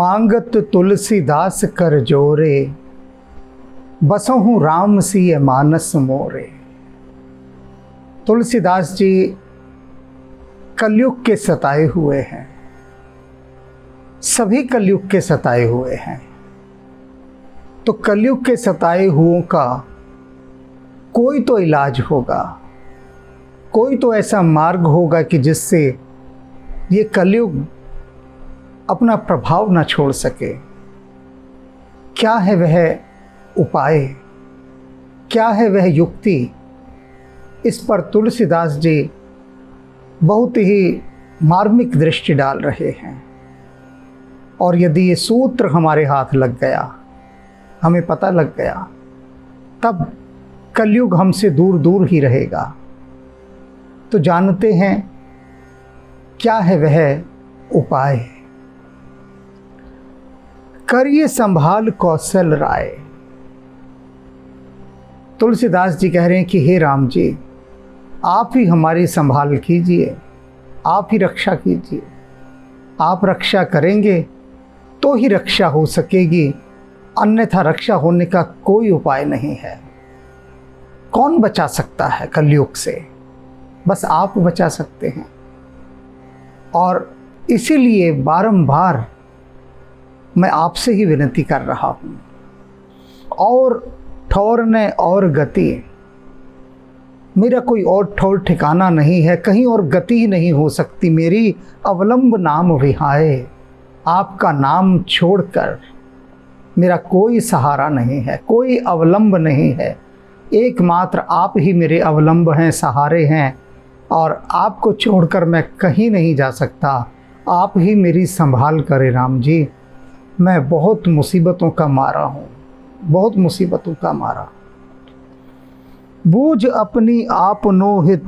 मांगत तुलसीदास कर जोरे, बसहु राम सिय मानस मोरे। तुलसीदास जी कलयुग के सताए हुए हैं, सभी कलयुग के सताए हुए हैं। तो कलयुग के सताए हुओं का कोई तो इलाज होगा, कोई तो ऐसा मार्ग होगा कि जिससे ये कलयुग अपना प्रभाव न छोड़ सके। क्या है वह उपाय, क्या है वह युक्ति? इस पर तुलसीदास जी बहुत ही मार्मिक दृष्टि डाल रहे हैं। और यदि ये सूत्र हमारे हाथ लग गया, हमें पता लग गया, तब कलयुग हमसे दूर दूर ही रहेगा। तो जानते हैं क्या है वह उपाय। करिए संभाल कौशल राय। तुलसीदास जी कह रहे हैं कि हे राम जी, आप ही हमारी संभाल कीजिए, आप ही रक्षा कीजिए। आप रक्षा करेंगे तो ही रक्षा हो सकेगी, अन्यथा रक्षा होने का कोई उपाय नहीं है। कौन बचा सकता है कलयुग से? बस आप बचा सकते हैं। और इसीलिए बारंबार मैं आपसे ही विनती कर रहा हूँ। और ठौरने और गति, मेरा कोई और ठौर ठिकाना नहीं है, कहीं और गति ही नहीं हो सकती मेरी। अवलंब नाम विहाए, आपका नाम छोड़कर मेरा कोई सहारा नहीं है, कोई अवलंब नहीं है। एकमात्र आप ही मेरे अवलंब हैं, सहारे हैं। और आपको छोड़कर मैं कहीं नहीं जा सकता। आप ही मेरी संभाल करें राम जी। मैं बहुत मुसीबतों का मारा हूँ, बहुत मुसीबतों का मारा। बूझ अपनी आप नो हित,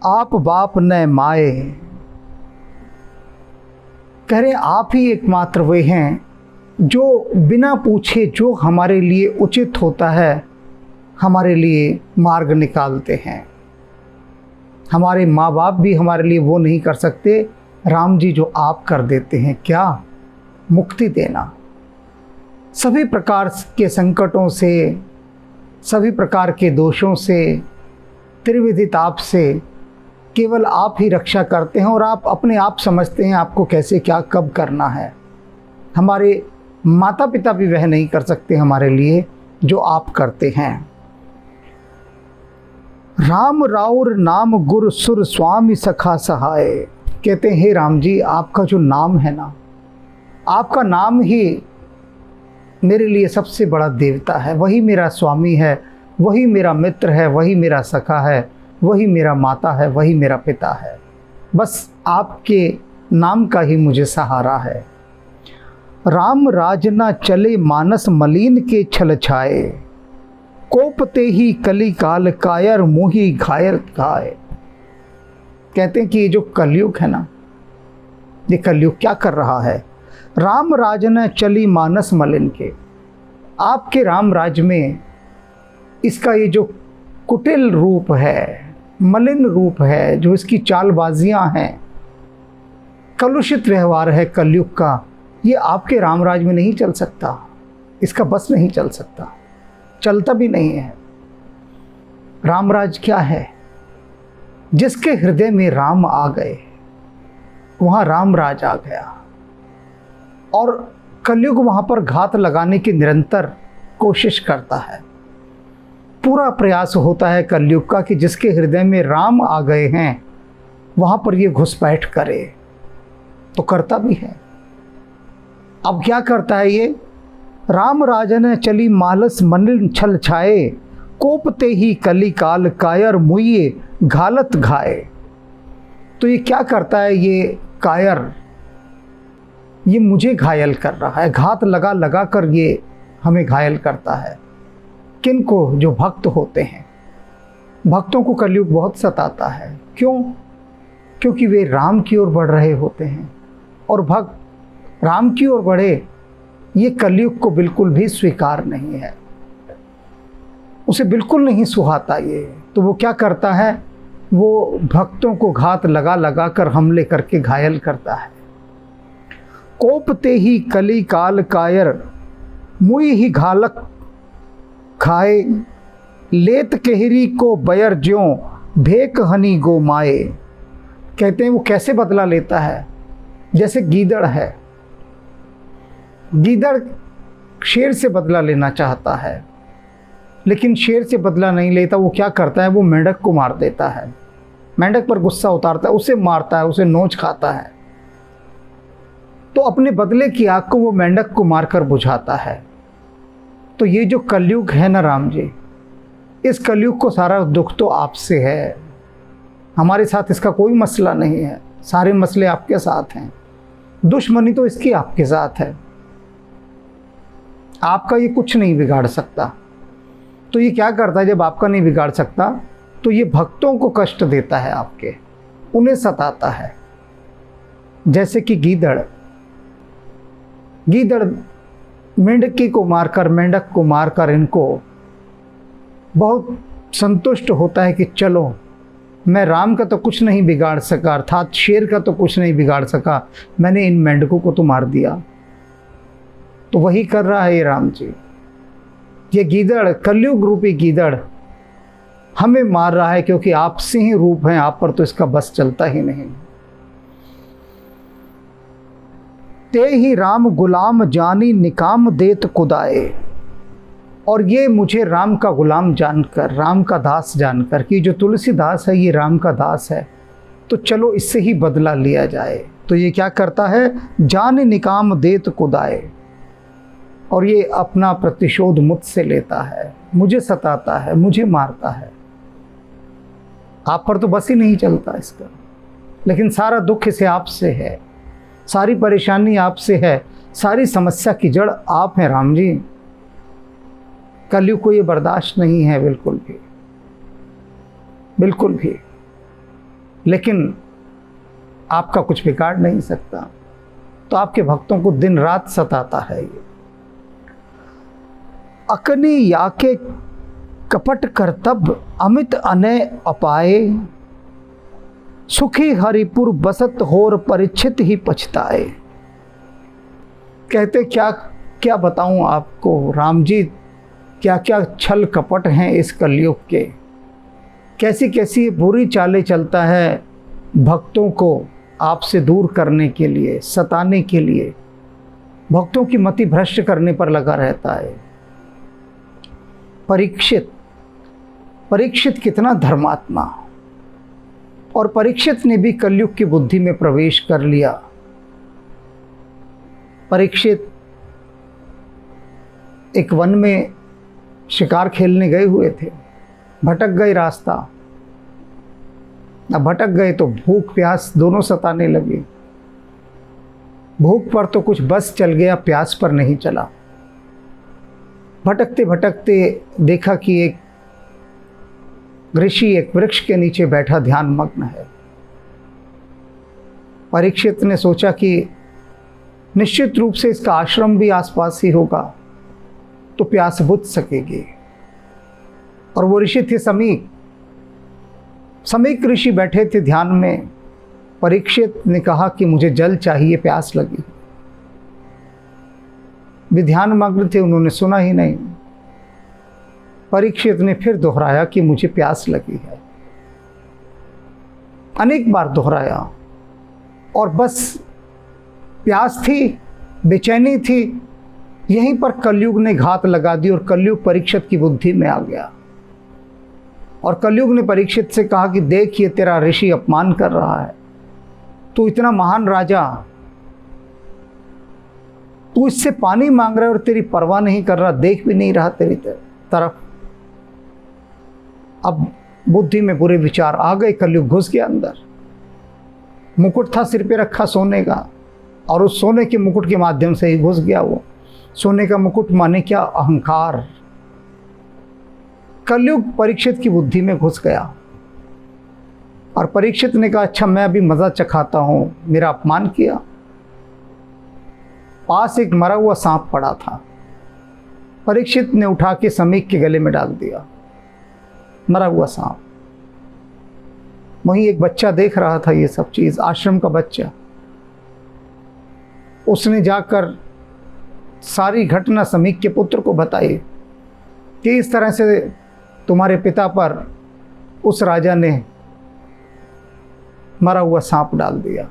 आप बाप न माए। कह रहे आप ही एकमात्र वे हैं जो बिना पूछे जो हमारे लिए उचित होता है, हमारे लिए मार्ग निकालते हैं। हमारे माँ बाप भी हमारे लिए वो नहीं कर सकते राम जी जो आप कर देते हैं। क्या? मुक्ति देना सभी प्रकार के संकटों से, सभी प्रकार के दोषों से, त्रिविधि ताप से केवल आप ही रक्षा करते हैं। और आप अपने आप समझते हैं आपको कैसे क्या कब करना है। हमारे माता पिता भी वह नहीं कर सकते हमारे लिए जो आप करते हैं। राम राउर नाम गुर सुर स्वामी सखा सहाय। कहते हैं हे राम जी, आपका जो नाम है ना, आपका नाम ही मेरे लिए सबसे बड़ा देवता है। वही मेरा स्वामी है, वही मेरा मित्र है, वही मेरा सखा है, वही मेरा माता है, वही मेरा पिता है। बस आपके नाम का ही मुझे सहारा है। राम राज ना चले मानस मलिन के छल छाए, कोपते ही कली काल कायर मोही घायल खाए। कहते हैं कि ये जो कलयुग है ना, ये कलयुग क्या कर रहा है? राम राज न चली मानस मलिन के। आपके राम राज में इसका ये जो कुटिल रूप है, मलिन रूप है, जो इसकी चालबाजियां हैं, कलुषित व्यवहार है कलयुग का, ये आपके राम राज में नहीं चल सकता। इसका बस नहीं चल सकता, चलता भी नहीं है। रामराज क्या है? जिसके हृदय में राम आ गए वहाँ रामराज आ गया। और कलयुग वहाँ पर घात लगाने की निरंतर कोशिश करता है। पूरा प्रयास होता है कलयुग का कि जिसके हृदय में राम आ गए हैं वहाँ पर ये घुसपैठ करे। तो करता भी है। अब क्या करता है ये? राम राजन चली मालस मनिल छल छाए, कोपते ही कली काल कायर मुइये घालत घाए। तो ये क्या करता है? ये कायर, ये मुझे घायल कर रहा है। घात लगा लगा कर ये हमें घायल करता है। किनको? जो भक्त होते हैं। भक्तों को कलयुग बहुत सताता है। क्यों? क्योंकि वे राम की ओर बढ़ रहे होते हैं। और भक्त राम की ओर बढ़े, ये कलयुग को बिल्कुल भी स्वीकार नहीं है, उसे बिल्कुल नहीं सुहाता ये। तो वो क्या करता है? वो भक्तों को घात लगा लगा कर हमले करके घायल करता है। कोपते ही कली काल कायर, मुई ही घालक खाए, लेत केहरी को बयर ज्यों, भेक हनी गो माए। कहते हैं वो कैसे बदला लेता है, जैसे गीदड़ है। गीदड़ शेर से बदला लेना चाहता है, लेकिन शेर से बदला नहीं लेता। वो क्या करता है, वो मेंढक को मार देता है, मेंढक पर गुस्सा उतारता है, उसे मारता है, उसे नोच खाता है। तो अपने बदले की आग को वो मेंढक को मारकर बुझाता है। तो ये जो कलयुग है ना राम जी, इस कलयुग को सारा दुख तो आपसे है, हमारे साथ इसका कोई मसला नहीं है। सारे मसले आपके साथ हैं, दुश्मनी तो इसकी आपके साथ है, आपका ये कुछ नहीं बिगाड़ सकता। तो ये क्या करता है, जब आपका नहीं बिगाड़ सकता तो ये भक्तों को कष्ट देता है, आपके उन्हें सताता है। जैसे कि गीदड़ मेंढकी को मारकर, मेंढक को मारकर इनको बहुत संतुष्ट होता है कि चलो मैं राम का तो कुछ नहीं बिगाड़ सका, अर्थात शेर का तो कुछ नहीं बिगाड़ सका, मैंने इन मेंढकों को तो मार दिया। तो वही कर रहा है ये राम जी। ये गीदड़, कलयुग रूपी गीदड़ हमें मार रहा है, क्योंकि आप सिंह रूप हैं, आप पर तो इसका बस चलता ही नहीं। ते ही राम गुलाम जानी, निकाम देत कुदाए। और ये मुझे राम का गुलाम जानकर, राम का दास जानकर कि जो तुलसीदास है ये राम का दास है, तो चलो इससे ही बदला लिया जाए। तो ये क्या करता है, जान निकाम देत कुदाए, और ये अपना प्रतिशोध मुझसे लेता है, मुझे सताता है, मुझे मारता है। आप पर तो बस ही नहीं चलता इसका, लेकिन सारा दुख इसे आपसे है, सारी परेशानी आपसे है, सारी समस्या की जड़ आप हैं राम जी। कलयुग को ये बर्दाश्त नहीं है बिल्कुल भी, बिल्कुल भी। लेकिन आपका कुछ बिगाड़ नहीं सकता, तो आपके भक्तों को दिन रात सताता है ये। अकनी याके कपट करतब, अमित अनय अपाए, सुखी हरिपुर बसत होर, परीक्षित ही पछताए। कहते क्या क्या बताऊं आपको राम जी, क्या क्या छल कपट हैं इस कलयुग के, कैसी कैसी बुरी चालें चलता है भक्तों को आपसे दूर करने के लिए, सताने के लिए, भक्तों की मति भ्रष्ट करने पर लगा रहता है। परीक्षित कितना धर्मात्मा, और परीक्षित ने भी कलयुग की बुद्धि में प्रवेश कर लिया। परीक्षित एक वन में शिकार खेलने गए हुए थे, भटक गए रास्ता। अब भटक गए तो भूख प्यास दोनों सताने लगी। भूख पर तो कुछ बस चल गया, प्यास पर नहीं चला। भटकते भटकते देखा कि एक ऋषि एक वृक्ष के नीचे बैठा ध्यान मग्न है। परीक्षित ने सोचा कि निश्चित रूप से इसका आश्रम भी आसपास ही होगा, तो प्यास बुझ सकेगी। और वो ऋषि थे समीक। समीक ऋषि बैठे थे ध्यान में। परीक्षित ने कहा कि मुझे जल चाहिए, प्यास लगी। वे ध्यान मग्न थे, उन्होंने सुना ही नहीं। परीक्षित ने फिर दोहराया कि मुझे प्यास लगी है। अनेक बार दोहराया, और बस प्यास थी, बेचैनी थी। यहीं पर कलयुग ने घात लगा दी, और कलयुग परीक्षित की बुद्धि में आ गया। और कलयुग ने परीक्षित से कहा कि देख, ये तेरा ऋषि अपमान कर रहा है, तू इतना महान राजा, तू इससे पानी मांग रहा है और तेरी परवाह नहीं कर रहा, देख भी नहीं रहा तेरी तरफ। अब बुद्धि में बुरे विचार आ गए, कलयुग घुस गया अंदर। मुकुट था सिर पे रखा सोने का, और उस सोने के मुकुट के माध्यम से ही घुस गया वो। सोने का मुकुट माने क्या, अहंकार। कलयुग परीक्षित की बुद्धि में घुस गया, और परीक्षित ने कहा अच्छा मैं अभी मजा चखाता हूं, मेरा अपमान किया। पास एक मरा हुआ सांप पड़ा था, परीक्षित ने उठा के समीक के गले में डाल दिया, मरा हुआ सांप। वहीं एक बच्चा देख रहा था ये सब चीज, आश्रम का बच्चा। उसने जाकर सारी घटना समीक के पुत्र को बताई कि इस तरह से तुम्हारे पिता पर उस राजा ने मरा हुआ सांप डाल दिया।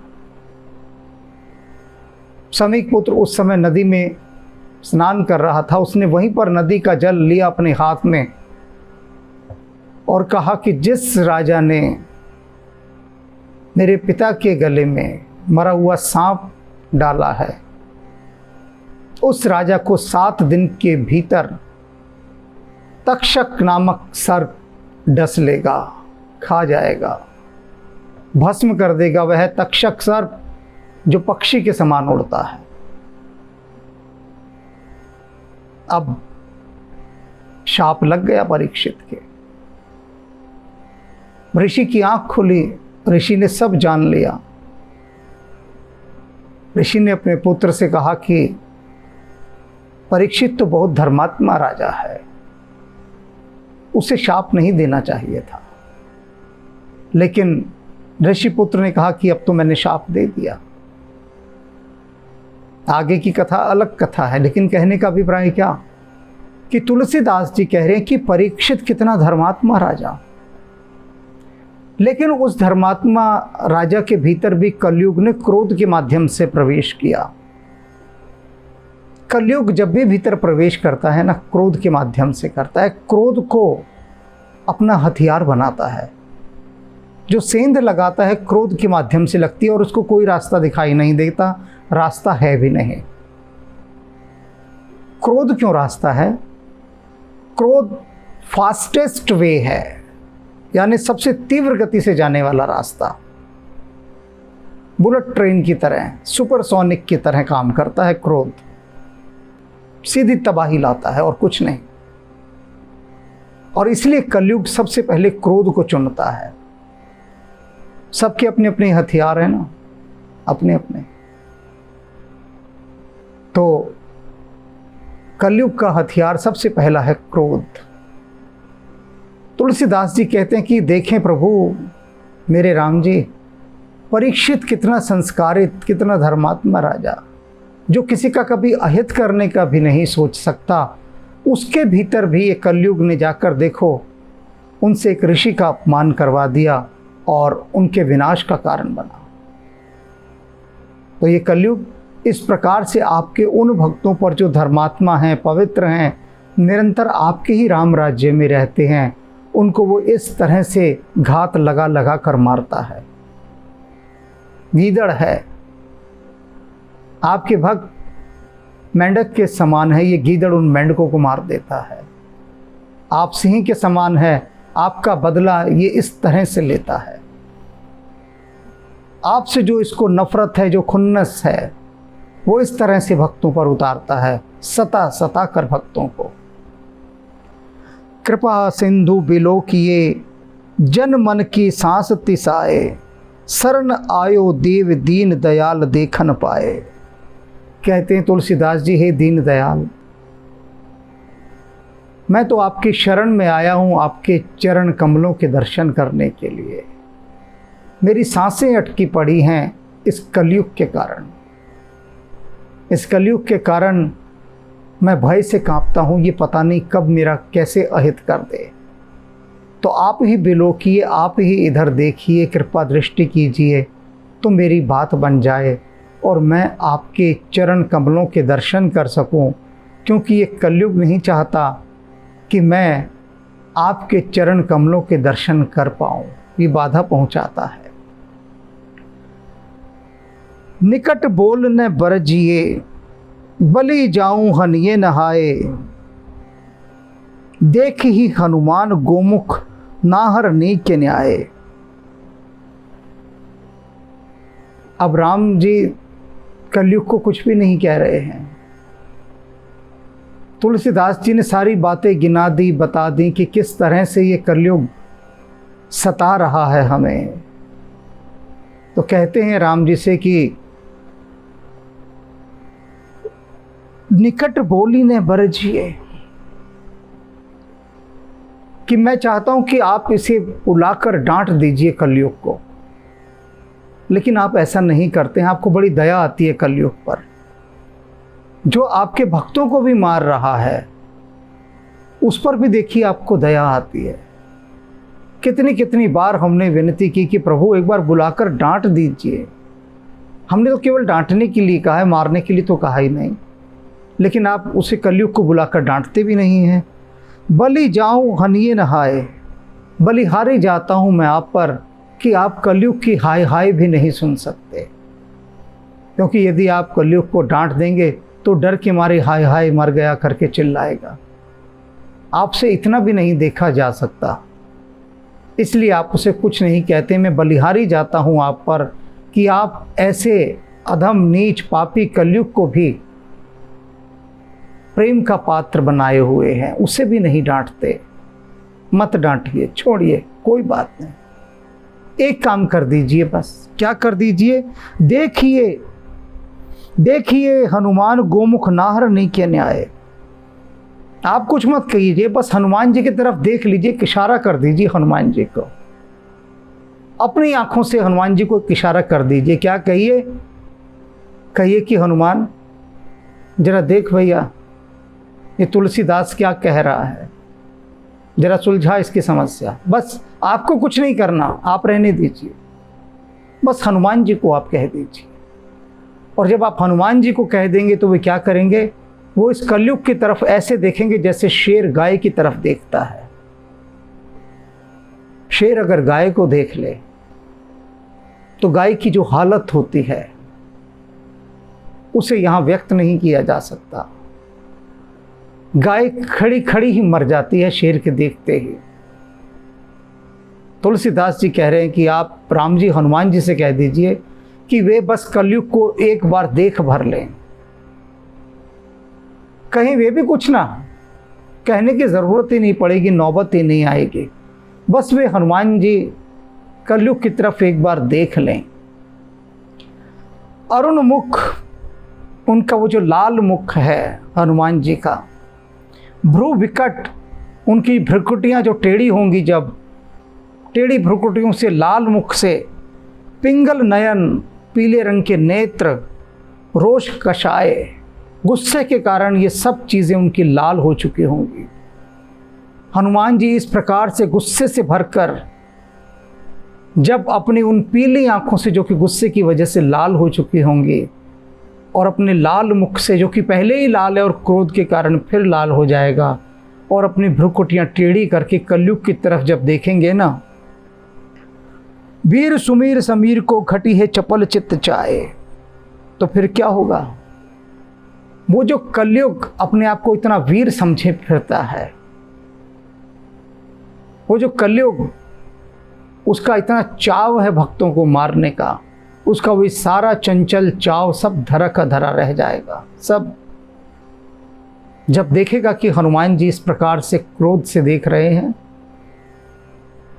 समीक पुत्र उस समय नदी में स्नान कर रहा था। उसने वहीं पर नदी का जल लिया अपने हाथ में और कहा कि जिस राजा ने मेरे पिता के गले में मरा हुआ सांप डाला है, उस राजा को 7 दिन के भीतर तक्षक नामक सर्प डस लेगा, खा जाएगा, भस्म कर देगा। वह तक्षक सर्प जो पक्षी के समान उड़ता है। अब शाप लग गया परीक्षित के। ऋषि की आंख खुली, ऋषि ने सब जान लिया। ऋषि ने अपने पुत्र से कहा कि परीक्षित तो बहुत धर्मात्मा राजा है, उसे शाप नहीं देना चाहिए था। लेकिन ऋषि पुत्र ने कहा कि अब तो मैंने शाप दे दिया। आगे की कथा अलग कथा है, लेकिन कहने का अभिप्राय क्या कि तुलसीदास जी कह रहे हैं कि परीक्षित कितना धर्मात्मा राजा, लेकिन उस धर्मात्मा राजा के भीतर भी कलयुग ने क्रोध के माध्यम से प्रवेश किया। कलयुग जब भी भीतर प्रवेश करता है ना, क्रोध के माध्यम से करता है। क्रोध को अपना हथियार बनाता है। जो सेंध लगाता है क्रोध के माध्यम से लगती है और उसको कोई रास्ता दिखाई नहीं देता, रास्ता है भी नहीं। क्रोध क्यों रास्ता है? क्रोध फास्टेस्ट वे है, यानी सबसे तीव्र गति से जाने वाला रास्ता। बुलेट ट्रेन की तरह, सुपरसोनिक की तरह काम करता है क्रोध। सीधी तबाही लाता है और कुछ नहीं। और इसलिए कलयुग सबसे पहले क्रोध को चुनता है। सबके अपने अपने हथियार हैं ना, अपने अपने। तो कलयुग का हथियार सबसे पहला है क्रोध। तुलसीदास जी कहते हैं कि देखें प्रभु मेरे राम जी, परीक्षित कितना संस्कारित, कितना धर्मात्मा राजा, जो किसी का कभी अहित करने का भी नहीं सोच सकता, उसके भीतर भी ये कलयुग ने जाकर देखो उनसे एक ऋषि का अपमान करवा दिया और उनके विनाश का कारण बना। तो ये कलयुग इस प्रकार से आपके उन भक्तों पर जो धर्मात्मा हैं, पवित्र हैं, निरंतर आपके ही राम राज्य में रहते हैं, उनको वो इस तरह से घात लगा लगा कर मारता है। गीदड़ है, आपके भक्त मेंढक के समान है, ये गीदड़ उन मेंढकों को मार देता है। आप सिंह के समान है, आपका बदला ये इस तरह से लेता है। आपसे जो इसको नफरत है, जो खुन्नस है, वो इस तरह से भक्तों पर उतारता है, सता सता कर भक्तों को। कृपा सिंधु बिलो किए, जन मन की सांस तिसाए, शरण आयो देव दीन दयाल देखन पाए। कहते हैं तुलसीदास जी, हे दीन दयाल, मैं तो आपकी शरण में आया हूँ आपके चरण कमलों के दर्शन करने के लिए। मेरी सांसें अटकी पड़ी हैं इस कलयुग के कारण। इस कलयुग के कारण मैं भय से कांपता हूँ, ये पता नहीं कब मेरा कैसे अहित कर दे। तो आप ही बिलोकिए, आप ही इधर देखिए, कृपा दृष्टि कीजिए तो मेरी बात बन जाए और मैं आपके चरण कमलों के दर्शन कर सकूं, क्योंकि ये कलयुग नहीं चाहता कि मैं आपके चरण कमलों के दर्शन कर पाऊं, ये बाधा पहुंचाता है। निकट बोल न बरजिए, बलि जाऊं हनिये नहाए, देख ही हनुमान गोमुख नाहर नीक न्याय। अब राम जी कलयुग को कुछ भी नहीं कह रहे हैं। तुलसीदास जी ने सारी बातें गिना दी, बता दी कि किस तरह से ये कलयुग सता रहा है हमें। तो कहते हैं राम जी से कि निकट बोली ने बरजिए, कि मैं चाहता हूं कि आप इसे बुलाकर डांट दीजिए कलयुग को, लेकिन आप ऐसा नहीं करते हैं। आपको बड़ी दया आती है कलयुग पर, जो आपके भक्तों को भी मार रहा है, उस पर भी देखिए आपको दया आती है। कितनी कितनी बार हमने विनती की कि प्रभु एक बार बुलाकर डांट दीजिए। हमने तो केवल डांटने के लिए कहा है, मारने के लिए तो कहा ही नहीं, लेकिन आप उसे कलयुग को बुलाकर डांटते भी नहीं हैं। बलि जाऊं हनिये नहाए, बलिहारी जाता हूं मैं आप पर कि आप कलयुग की हाय हाय भी नहीं सुन सकते। क्योंकि यदि आप कलयुग को डांट देंगे तो डर के मारे हाय हाय मर गया करके चिल्लाएगा। आपसे इतना भी नहीं देखा जा सकता, इसलिए आप उसे कुछ नहीं कहते। मैं बलिहारी जाता हूं आप पर कि आप ऐसे अधम नीच पापी कलयुग को भी प्रेम का पात्र बनाए हुए हैं, उसे भी नहीं डांटते। मत डांटिए, छोड़िए, कोई बात नहीं। एक काम कर दीजिए, बस क्या कर दीजिए, देखिए देखिए हनुमान गोमुख नाहर नहीं के न्याय। आप कुछ मत कहिए, बस हनुमान जी की तरफ देख लीजिए, इशारा कर दीजिए हनुमान जी को। अपनी आंखों से हनुमान जी को इशारा कर दीजिए। क्या कहिए, कहिए कि हनुमान जरा देख भैया, ये तुलसीदास क्या कह रहा है, जरा सुलझा इसकी समस्या। बस आपको कुछ नहीं करना, आप रहने दीजिए, बस हनुमान जी को आप कह दीजिए। और जब आप हनुमान जी को कह देंगे तो वे क्या करेंगे, वो इस कलयुग की तरफ ऐसे देखेंगे जैसे शेर गाय की तरफ देखता है। शेर अगर गाय को देख ले तो गाय की जो हालत होती है उसे यहां व्यक्त नहीं किया जा सकता। गाय खड़ी खड़ी ही मर जाती है शेर के देखते ही। तुलसीदास जी कह रहे हैं कि आप राम जी हनुमान जी से कह दीजिए कि वे बस कलयुग को एक बार देख भर लें। कहीं वे भी कुछ ना कहने की ज़रूरत ही नहीं पड़ेगी, नौबत ही नहीं आएगी। बस वे हनुमान जी कलयुग की तरफ एक बार देख लें। अरुण मुख, उनका वो जो लाल मुख है हनुमान जी का, भ्रू विकट, उनकी भ्रुकुटियाँ जो टेढ़ी होंगी, जब टेढ़ी भ्रुकुटियों से लाल मुख से, पिंगल नयन, पीले रंग के नेत्र, रोष कषाय, गुस्से के कारण ये सब चीज़ें उनकी लाल हो चुकी होंगी। हनुमान जी इस प्रकार से गुस्से से भरकर जब अपनी उन पीली आंखों से, जो कि गुस्से की वजह से लाल हो चुकी होंगी, और अपने लाल मुख से, जो कि पहले ही लाल है और क्रोध के कारण फिर लाल हो जाएगा, और अपनी भ्रुकुटियाँ टेढ़ी करके कलयुग की तरफ जब देखेंगे ना, वीर सुमीर समीर को घटी है चपल चित्त चाहे, तो फिर क्या होगा। वो जो कलयुग अपने आप को इतना वीर समझे फिरता है, वो जो कलयुग उसका इतना चाव है भक्तों को मारने का, उसका वही सारा चंचल चाव सब धरा का धरा रह जाएगा। सब जब देखेगा कि हनुमान जी इस प्रकार से क्रोध से देख रहे हैं,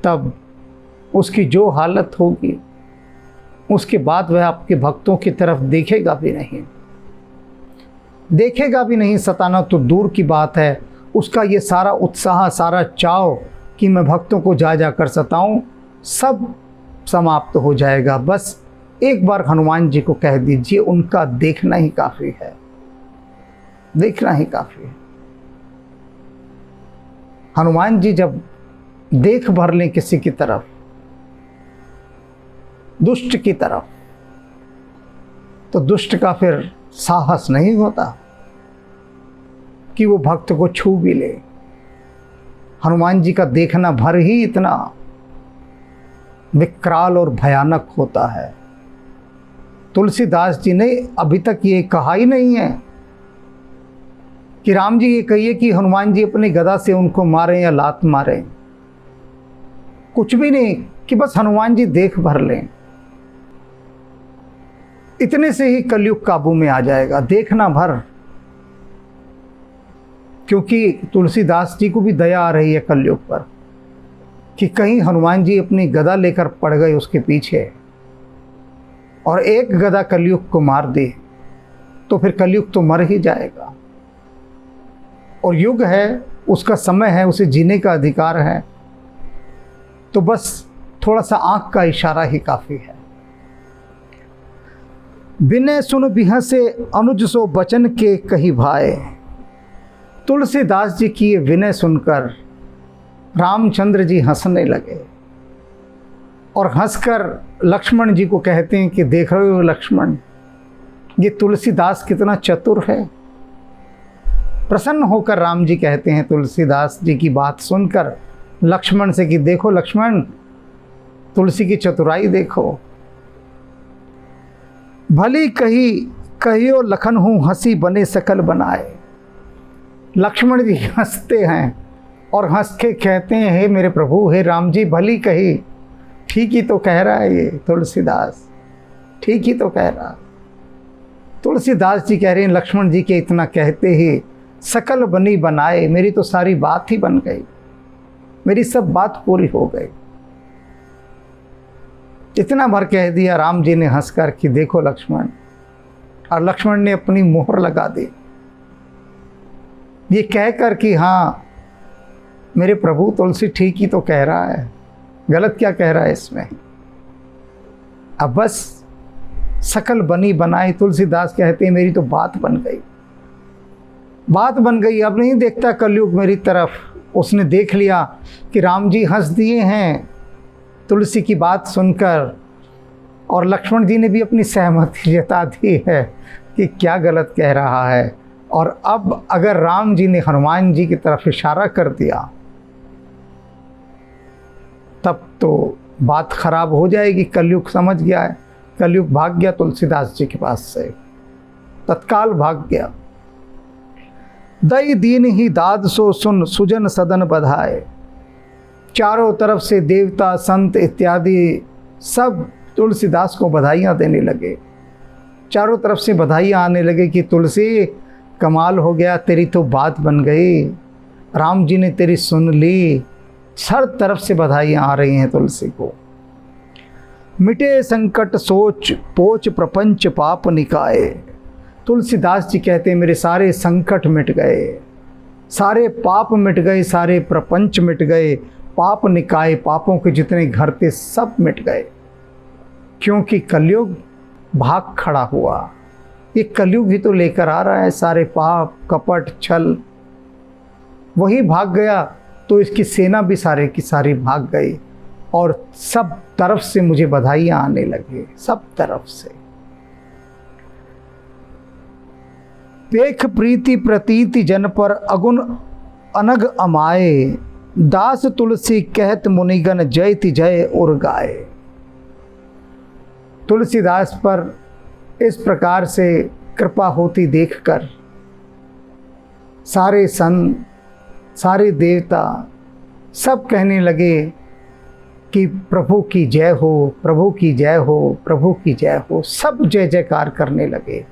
तब उसकी जो हालत होगी, उसके बाद वह आपके भक्तों की तरफ देखेगा भी नहीं। देखेगा भी नहीं, सताना तो दूर की बात है। उसका ये सारा उत्साह, सारा चाव कि मैं भक्तों को जा जा कर सताऊं, सब समाप्त हो जाएगा। बस एक बार हनुमान जी को कह दीजिए, उनका देखना ही काफ़ी है, देखना ही काफ़ी है। हनुमान जी जब देख भर लें किसी की तरफ, दुष्ट की तरफ, तो दुष्ट का फिर साहस नहीं होता कि वो भक्त को छू भी ले। हनुमान जी का देखना भर ही इतना विकराल और भयानक होता है। तुलसीदास जी ने अभी तक ये कहा ही नहीं है कि राम जी ये कहिए कि हनुमान जी अपनी गदा से उनको मारें या लात मारें, कुछ भी नहीं, कि बस हनुमान जी देख भर लें। इतने से ही कलयुग काबू में आ जाएगा, देखना भर। क्योंकि तुलसीदास जी को भी दया आ रही है कलयुग पर कि कहीं हनुमान जी अपनी गदा लेकर पड़ गए उसके पीछे, और एक गदा कलयुग को मार दे तो फिर कलयुग तो मर ही जाएगा। और युग है, उसका समय है, उसे जीने का अधिकार है। तो बस थोड़ा सा आंख का इशारा ही काफ़ी है। बिनय सुन बिहसे अनुज सो बचन के कही भाए। तुलसीदास जी की ये विनय सुनकर रामचंद्र जी हंसने लगे और हंसकर लक्ष्मण जी को कहते हैं कि देख रहे हो लक्ष्मण, ये तुलसीदास कितना चतुर है। प्रसन्न होकर राम जी कहते हैं तुलसीदास जी की बात सुनकर लक्ष्मण से कि देखो लक्ष्मण, तुलसी की चतुराई देखो। भली कही कहियो लखन हूँ हंसी बने सकल बनाए। लक्ष्मण जी हंसते हैं और हंस के कहते हैं हे मेरे प्रभु, हे राम जी, भली कही, ठीक ही तो कह रहा है ये तुलसीदास, ठीक ही तो कह रहा। तुलसीदास जी कह रहे हैं लक्ष्मण जी के इतना कहते ही सकल बनी बनाए, मेरी तो सारी बात ही बन गई, मेरी सब बात पूरी हो गई। इतना भर कह दिया राम जी ने हंसकर कि देखो लक्ष्मण, और लक्ष्मण ने अपनी मोहर लगा दी ये कहकर कि हाँ मेरे प्रभु, तुलसी ठीक ही तो कह रहा है, गलत क्या कह रहा है इसमें। अब बस सकल बनी बनाई, तुलसीदास कहते हैं मेरी तो बात बन गई, बात बन गई। अब नहीं देखता कलयुग मेरी तरफ। उसने देख लिया कि राम जी हंस दिए हैं तुलसी की बात सुनकर, और लक्ष्मण जी ने भी अपनी सहमति जता दी है कि क्या गलत कह रहा है। और अब अगर राम जी ने हनुमान जी की तरफ इशारा कर दिया तब तो बात खराब हो जाएगी। कलयुग समझ गया है, कलयुग भाग गया तुलसीदास जी के पास से, तत्काल भाग गया। दई दीन ही दाद सो सुन सुजन सदन बधाए। चारों तरफ से देवता संत इत्यादि सब तुलसीदास को बधाइयाँ देने लगे। चारों तरफ से बधाइयाँ आने लगे कि तुलसी कमाल हो गया, तेरी तो बात बन गई, राम जी ने तेरी सुन ली। हर तरफ से बधाइयाँ आ रही हैं तुलसी को। मिटे संकट सोच पोच प्रपंच पाप निकाए। तुलसीदास जी कहते हैं मेरे सारे संकट मिट गए, सारे पाप मिट गए, सारे प्रपंच मिट गए, पाप निकाय, पापों के जितने घर थे सब मिट गए। क्योंकि कलयुग भाग खड़ा हुआ। ये कलयुग ही तो लेकर आ रहा है सारे पाप कपट छल, वही भाग गया तो इसकी सेना भी सारे की सारी भाग गई और सब तरफ से मुझे बधाइयाँ आने लगी, सब तरफ से। पेख प्रीति प्रतीति जन पर अगुण अनग अमाए। दास तुलसी कहत मुनिगण जयति जय उर गाए। तुलसीदास पर इस प्रकार से कृपा होती देखकर सारे संत सारे देवता सब कहने लगे कि प्रभु की जय हो, प्रभु की जय हो, प्रभु की जय हो। सब जय जयकार करने लगे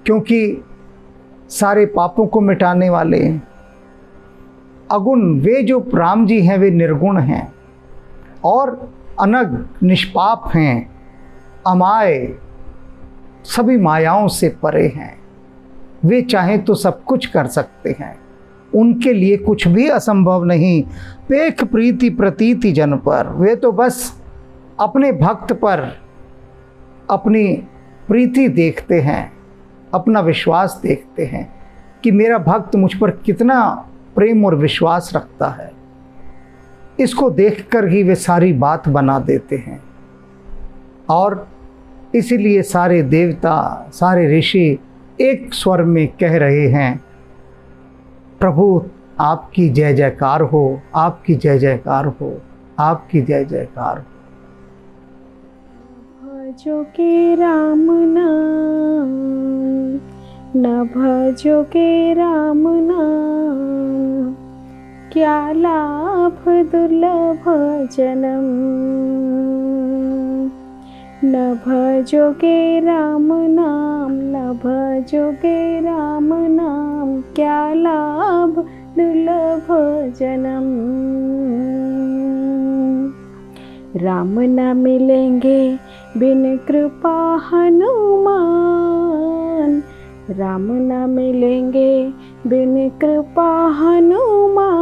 क्योंकि सारे पापों को मिटाने वाले अगुण वे जो राम जी हैं वे निर्गुण हैं और अनग निष्पाप हैं, अमाय सभी मायाओं से परे हैं। वे चाहें तो सब कुछ कर सकते हैं, उनके लिए कुछ भी असंभव नहीं। पेख प्रीति प्रतीति जन पर, वे तो बस अपने भक्त पर अपनी प्रीति देखते हैं, अपना विश्वास देखते हैं कि मेरा भक्त मुझ पर कितना प्रेम और विश्वास रखता है। इसको देखकर ही वे सारी बात बना देते हैं और इसीलिए सारे देवता सारे ऋषि एक स्वर में कह रहे हैं प्रभु आपकी जय जयकार हो, आपकी जय जयकार हो, आपकी जय जयकार हो। भजो के राम नाम, न भजो के राम नाम, क्या लाभ दुर्लभ जन्म। न भजो के राम नाम, न भजो के राम नाम, क्या लाभ दुर्लभ जन्म। राम न मिलेंगे बिन कृपा हनुमान, राम न मिलेंगे बिन कृपा हनुमान।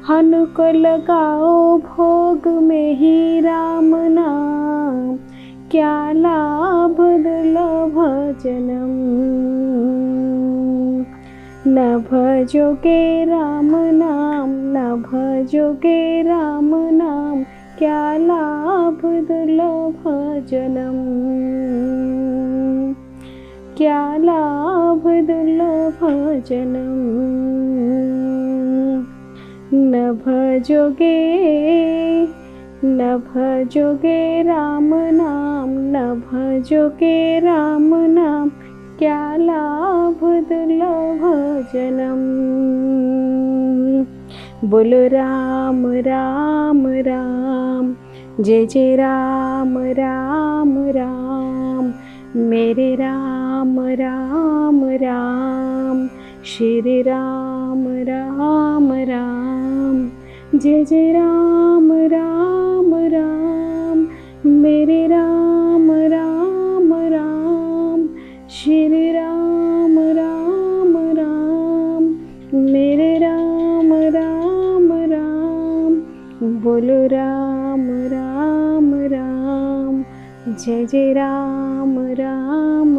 हनु को लगाओ भोग में ही राम नाम, क्या लाभ दुर्लभ जन्म। न भजोगे राम नाम, न भजोगे राम नाम, क्या लाभ दुर्लभ जन्म। क्या लाभ दुर्लभ जन्म। न भजोगे, न भजोगे राम नाम, न भजोगे राम नाम, क्या लाभ दुर्लभ जन्म। बोलो राम राम राम, जय जय राम राम राम, मेरे राम राम राम, श्री राम राम राम। जय जय राम राम राम, मेरे राम राम राम, श्री राम राम राम, मेरे राम राम राम। बोलो राम राम राम, जय जय राम राम